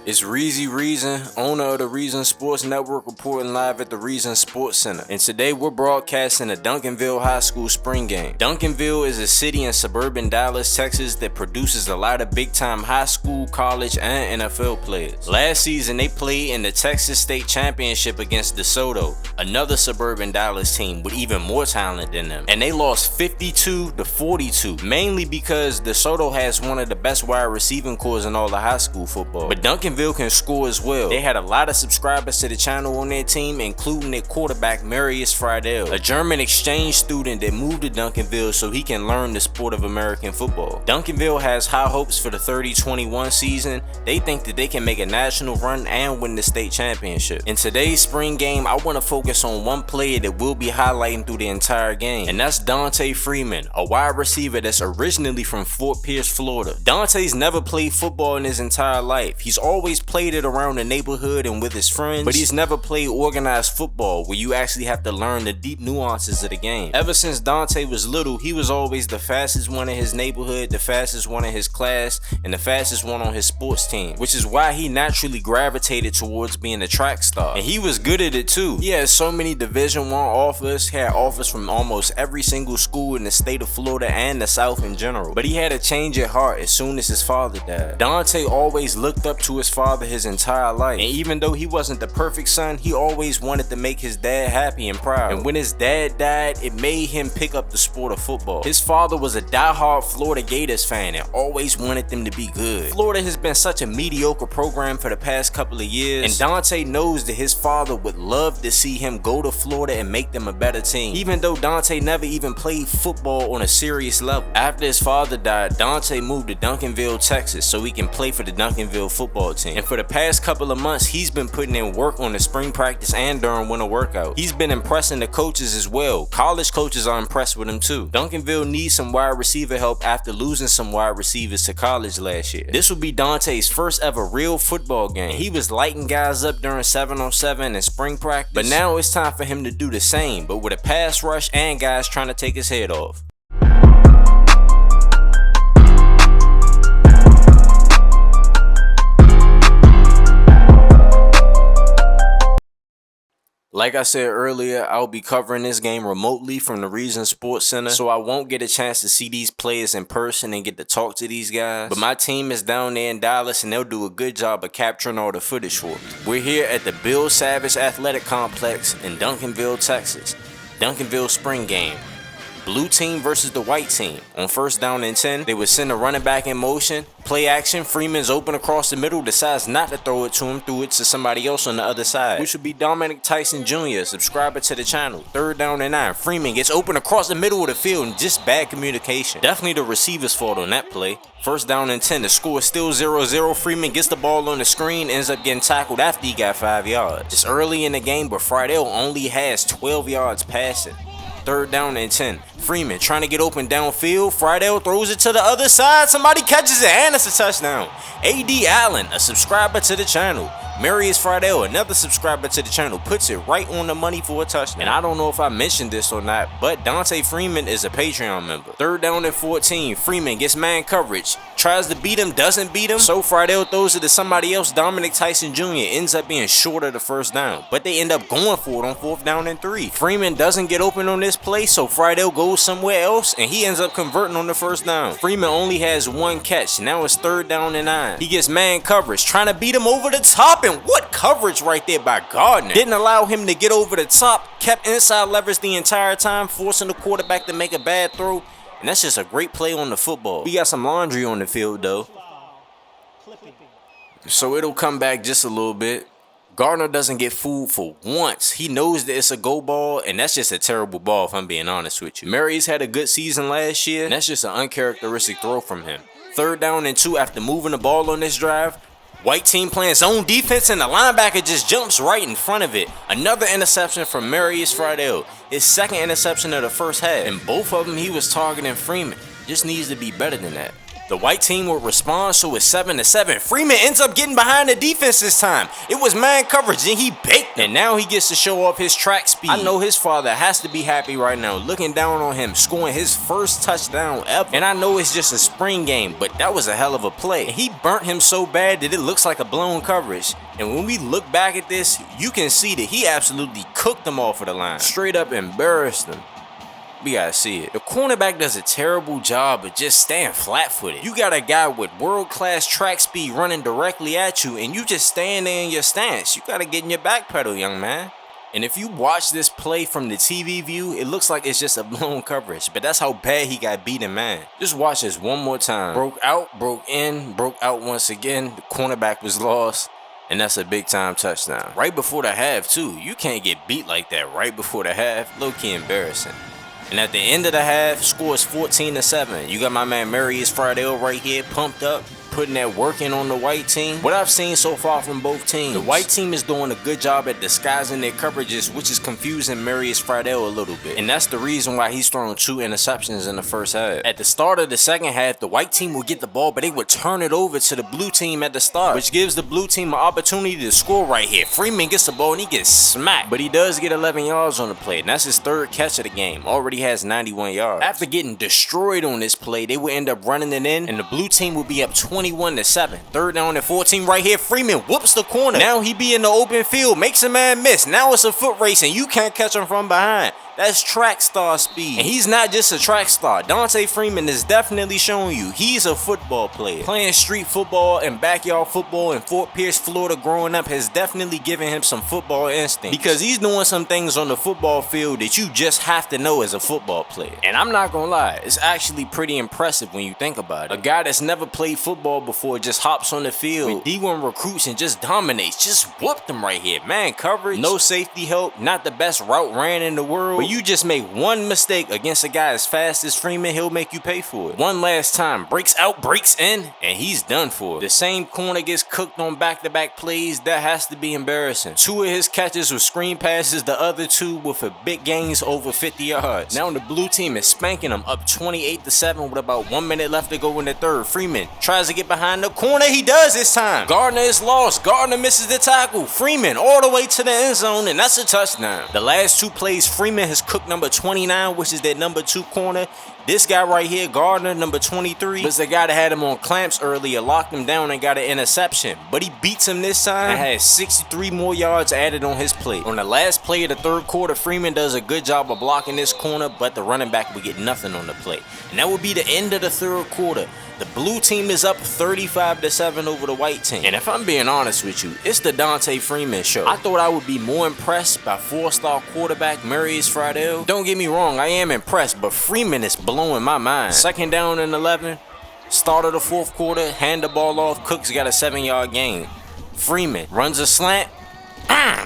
It's Reezy Reason, owner of the Reason Sports Network, reporting live at the Reason Sports Center. And today we're broadcasting the Duncanville High School spring game. Duncanville is a city in suburban Dallas, Texas that produces a lot of big-time high school, college, and NFL players. Last season they played in the Texas State Championship against DeSoto, another suburban Dallas team with even more talent than them. And they lost 52-42, mainly because DeSoto has one of the best wide receiving corps in all of high school football. But Duncanville can score as well. They had a lot of subscribers to the channel on their team, including their quarterback Marius Friedel, a German exchange student that moved to Duncanville so he can learn the sport of American football. Duncanville has high hopes for the 30-21 season. They think that they can make a national run and win the state championship. In today's spring game, I want to focus on one player that we'll be highlighting through the entire game, and that's Dontae Freeman, a wide receiver that's originally from Fort Pierce, Florida. Dontae's never played football in his entire life. He's always played it around the neighborhood and with his friends, but he's never played organized football where you actually have to learn the deep nuances of the game. Ever since Dontae was little, he was always the fastest one in his neighborhood, the fastest one in his class, and the fastest one on his sports team, which is why he naturally gravitated towards being a track star. And he was good at it too. He had so many Division I offers, he had offers from almost every single school in the state of Florida and the South in general. But he had a change at heart as soon as his father died. Dontae always looked up to his father his entire life, and even though he wasn't the perfect son, he always wanted to make his dad happy and proud. And when his dad died, it made him pick up the sport of football. His father was a diehard Florida Gators fan and always wanted them to be good. Florida has been such a mediocre program for the past couple of years, and Dontae knows that his father would love to see him go to Florida and make them a better team, even though Dontae never even played football on a serious level. After his father died, Dontae moved to Duncanville, Texas so he can play for the Duncanville football team. And for the past couple of months, he's been putting in work on the spring practice and during winter workout. He's been impressing the coaches as well. College coaches are impressed with him too. Duncanville needs some wide receiver help after losing some wide receivers to college last year. This will be Dontae's first ever real football game. He was lighting guys up during 7-on-7 and spring practice, but now it's time for him to do the same, but with a pass rush and guys trying to take his head off. Like I said earlier, I'll be covering this game remotely from the Reason Sports Center, so I won't get a chance to see these players in person and get to talk to these guys. But my team is down there in Dallas, and they'll do a good job of capturing all the footage for me. We're here at the Bill Savage Athletic Complex in Duncanville, Texas. Duncanville spring game. Blue team versus the white team. On 1st down and 10, they would send a running back in motion. Play action, Freeman's open across the middle, decides not to throw it to him, threw it to somebody else on the other side, which would be Dominic Tyson Jr., subscriber to the channel. 3rd down and 9, Freeman gets open across the middle of the field and just bad communication. Definitely the receiver's fault on that play. 1st down and 10, the score is still 0-0. Freeman gets the ball on the screen, ends up getting tackled after he got 5 yards. It's early in the game, but Friedel only has 12 yards passing. 3rd down and 10. Freeman trying to get open downfield. Friedel throws it to the other side. Somebody catches it, and it's a touchdown. A.D. Allen, a subscriber to the channel. Marius Friedel, another subscriber to the channel, puts it right on the money for a touchdown. And I don't know if I mentioned this or not, but Dontae Freeman is a Patreon member. 3rd down and 14. Freeman gets man coverage. Tries to beat him, doesn't beat him. So Friedel throws it to somebody else. Dominic Tyson Jr. ends up being short of the 1st down, but they end up going for it on 4th down and 3. Freeman doesn't get open on this play, so Friedel goes somewhere else, and he ends up converting on the 1st down. Freeman only has 1 catch. Now it's 3rd down and 9. He gets man coverage, trying to beat him over the top, and what coverage right there by Gardner. Didn't allow him to get over the top, kept inside leverage the entire time, forcing the quarterback to make a bad throw. And that's just a great play on the football. We got some laundry on the field though, so it'll come back just a little bit. Gardner doesn't get fooled for once. He knows that it's a go ball, and that's just a terrible ball if I'm being honest with you. Marius had a good season last year, and that's just an uncharacteristic throw from him. 3rd down and 2 after moving the ball on this drive. White team playing zone defense, and the linebacker just jumps right in front of it. Another interception from Marius Friedel. His 2nd interception of the 1st half. And both of them he was targeting Freeman. Just needs to be better than that. The white team would respond, so it's 7-7. Freeman ends up getting behind the defense this time. It was man coverage and he baked them. And now he gets to show off his track speed. I know his father has to be happy right now, looking down on him, scoring his first touchdown ever. And I know it's just a spring game, but that was a hell of a play. And he burnt him so bad that it looks like a blown coverage. And when we look back at this, you can see that he absolutely cooked them off of the line. Straight up embarrassed them. We gotta see it. The cornerback does a terrible job of just staying flat-footed. You got a guy with world-class track speed running directly at you, and you just staying there in your stance. You gotta get in your back pedal, young man. And if you watch this play from the TV view, it looks like it's just a blown coverage, but that's how bad he got beaten, man. Just watch this one more time. Broke out, broke in, broke out once again. The cornerback was lost. And that's a big time touchdown. Right before the half, too. You can't get beat like that right before the half. Low-key embarrassing. And at the end of the half, scores 14-7. You got my man Marius Friedel right here, pumped up, putting that work in on the white team. What I've seen so far from both teams, the white team is doing a good job at disguising their coverages, which is confusing Marius Friedel a little bit. And that's the reason why he's throwing 2 interceptions in the first half. At the start of the second half, the white team would get the ball, but they would turn it over to the blue team at the start, which gives the blue team an opportunity to score right here. Freeman gets the ball and he gets smacked, but he does get 11 yards on the play, and that's his 3rd catch of the game. Already has 91 yards. After getting destroyed on this play, they would end up running it in, and the blue team would be up 21-7. 3rd down and 14 right here. Freeman whoops the corner. Now he be in the open field, makes a man miss. Now it's a foot race and you can't catch him from behind. That's track star speed. And he's not just a track star. Dontae Freeman is definitely showing you he's a football player. Playing street football and backyard football in Fort Pierce, Florida growing up has definitely given him some football instinct. Because he's doing some things on the football field that you just have to know as a football player. And I'm not gonna lie, it's actually pretty impressive when you think about it. A guy that's never played football before just hops on the field with D1 recruits and just dominates. Just whooped them right here. Man coverage, no safety help, not the best route ran in the world. But you just make one mistake against a guy as fast as Freeman, he'll make you pay for it. One last time, breaks out, breaks in, and he's done for it. The same corner gets cooked on back-to-back plays. That has to be embarrassing. 2 of his catches were screen passes, the other 2 were for big gains over 50 yards. Now the blue team is spanking them up 28-7 with about 1 minute left to go in the third. Freeman tries to get behind the corner. He does this time. Gardner is lost. Gardner misses the tackle. Freeman all the way to the end zone, and that's a touchdown. The last 2 plays, Freeman has cooked number 29, which is that number 2 corner. This guy right here, Gardner, number 23, was the guy that had him on clamps earlier, locked him down and got an interception. But he beats him this time and has 63 more yards added on his plate. On the last play of the 3rd quarter, Freeman does a good job of blocking this corner, but the running back would get nothing on the play. And that would be the end of the 3rd quarter. The blue team is up 35-7 over the white team. And if I'm being honest with you, it's the Dontae Freeman show. I thought I would be more impressed by 4-star quarterback Marius Friedel. Don't get me wrong, I am impressed, but Freeman is blowing my mind. 2nd down and 11, start of the 4th quarter, hand the ball off, Cooks got a 7-yard gain. Freeman runs a slant,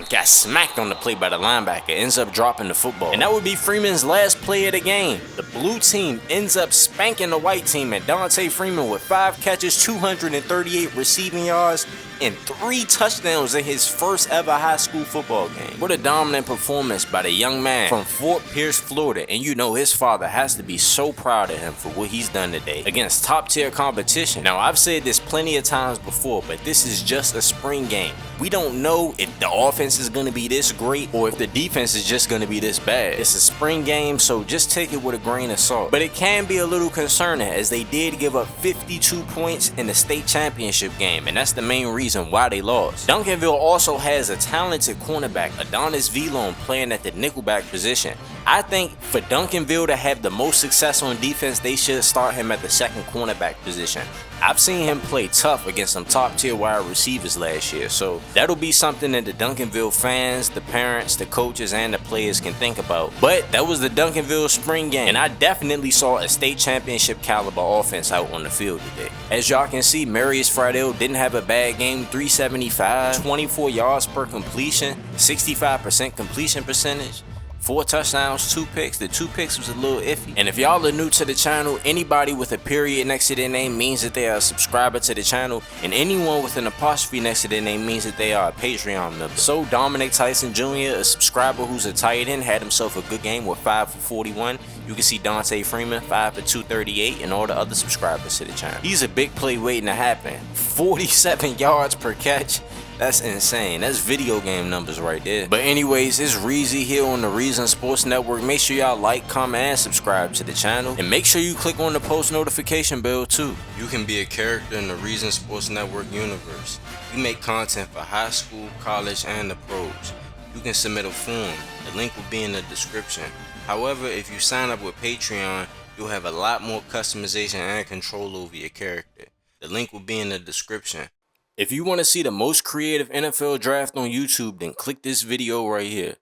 got smacked on the play by the linebacker, ends up dropping the football. And that would be Freeman's last play of the game. The blue team ends up spanking the white team, and Dontae Freeman with 5 catches, 238 receiving yards, and 3 touchdowns in his first ever high school football game. What a dominant performance by the young man from Fort Pierce, Florida. And you know his father has to be so proud of him for what he's done today against top tier competition. Now I've said this plenty of times before, but this is just a spring game. We don't know if the offense is going to be this great or if the defense is just going to be this bad. It's a spring game, so just take it with a grain of salt. But it can be a little concerning as they did give up 52 points in the state championship game, and that's the main reason why they lost. Duncanville also has a talented cornerback, Adonis Villon, playing at the nickelback position. I think for Duncanville to have the most success on defense, they should start him at the 2nd cornerback position. I've seen him play tough against some top tier wide receivers last year, so that'll be something that the Duncanville fans, the parents, the coaches, and the players can think about. But that was the Duncanville spring game, and I definitely saw a state championship caliber offense out on the field today. As y'all can see, Marius Friedel didn't have a bad game, 375, 24 yards per completion, 65% completion percentage. 4 touchdowns, 2 picks. The 2 picks was a little iffy. And if y'all are new to the channel, anybody with a period next to their name means that they are a subscriber to the channel, and anyone with an apostrophe next to their name means that they are a Patreon member. So Dominic Tyson Jr., a subscriber who's a tight end, had himself a good game with 5 for 41. You can see Dontae Freeman 5 for 238, and all the other subscribers to the channel. He's a big play waiting to happen. 47 yards per catch. That's insane. That's video game numbers right there. But anyways, it's Reezy here on the Reason Sports Network. Make sure y'all like, comment, and subscribe to the channel. And make sure you click on the post notification bell too. You can be a character in the Reason Sports Network universe. We make content for high school, college, and the pros. You can submit a form. The link will be in the description. However, if you sign up with Patreon, you'll have a lot more customization and control over your character. The link will be in the description. If you want to see the most creative NFL draft on YouTube, then click this video right here.